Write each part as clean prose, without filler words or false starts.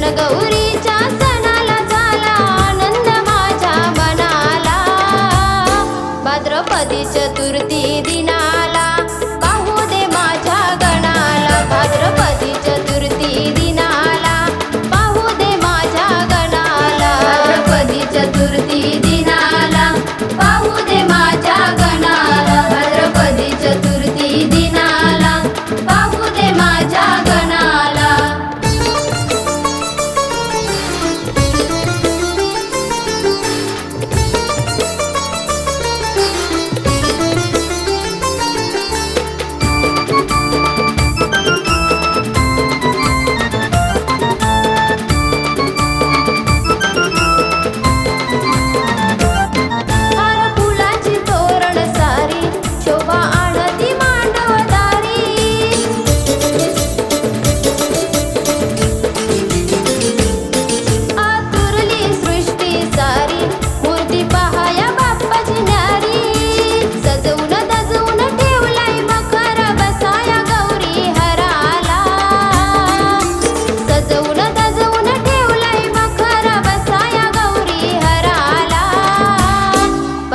गणगौरीच्या सणाला झाला आनंद माझ्या मनाला. भाद्रपदी चतुर्थी दिनाला पाहू दे माझ्या गणाला. भाद्रपदी चतुर्थी दिनाला पाहू दे माझ्या गणाला. भाद्रपदी चतुर्थी दिनाला पाहू दे माझ्या गणाला. भाद्रपदी चतुर्थी दिनाला पाहू दे माझ्या गणाला.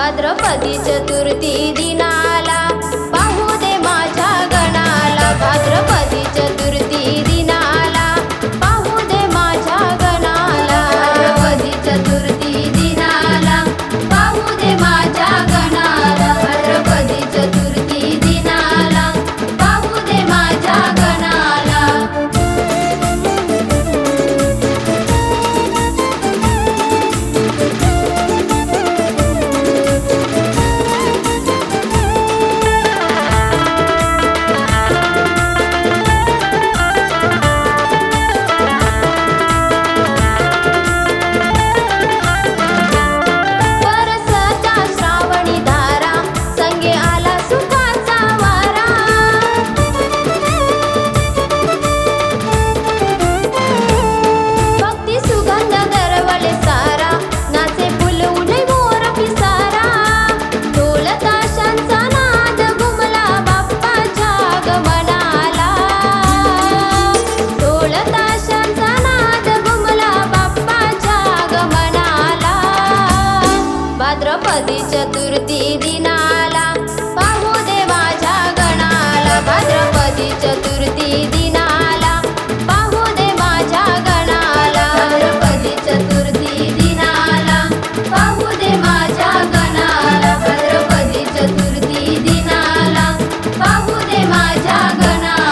भाद्रपदी चतुर्थी दिनाला पाहू दे माझ्या गणाला. भाद्रपदी चतुर्थी दिनाला पाहू दे माझ्या गणाला. भाद्रपदी चतुर्थी दिनाला पाहू दे माझ्या गणाला. भाद्रपदी चतुर्थी दिनाला पाहू दे माझ्या गणाला. भाद्रपदी चतुर्थी दिनाला पाहू दे माझ्या गणाला. भाद्रपदी चतुर्थी दिनाला पाहू दे माझ्या गणाला. भाद्रपदी चतुर्थी दिनाला पाहू दे माझ्या गणाला. भाद्रपदी चतुर्थी दिनाला पाहू दे माझ्या गणाला.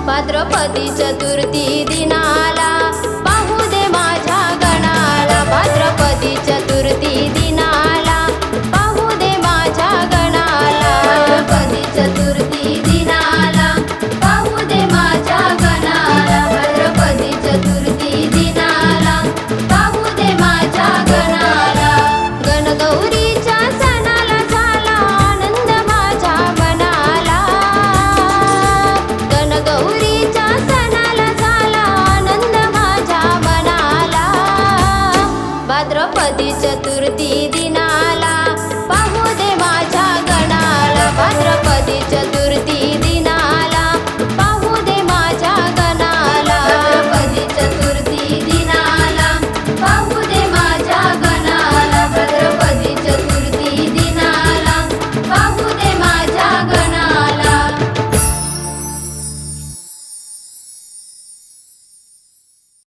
भाद्रपदी चतुर्थी दिनाला पाहू दे माझ्या गणाला. भाद्रपदी चतुर्थी दिनाला पाहू दे माझ्या गणाला. भाद्रपदी चतुर्थी दिनाला पाहू दे माझ्या गणाला. भाद्रपदी चतुर्थी दिनाला पाहू दे माझ्या गणाला. गणगौरीच्या सणाला झाला आनंद माझ्या मनाला. गणगौरीच्या सणाला झाला आनंद माझ्या मनाला. भाद्रपदी चतुर्थी दिनाला पाहू दे माझ्या गणाला. भाद्रपदी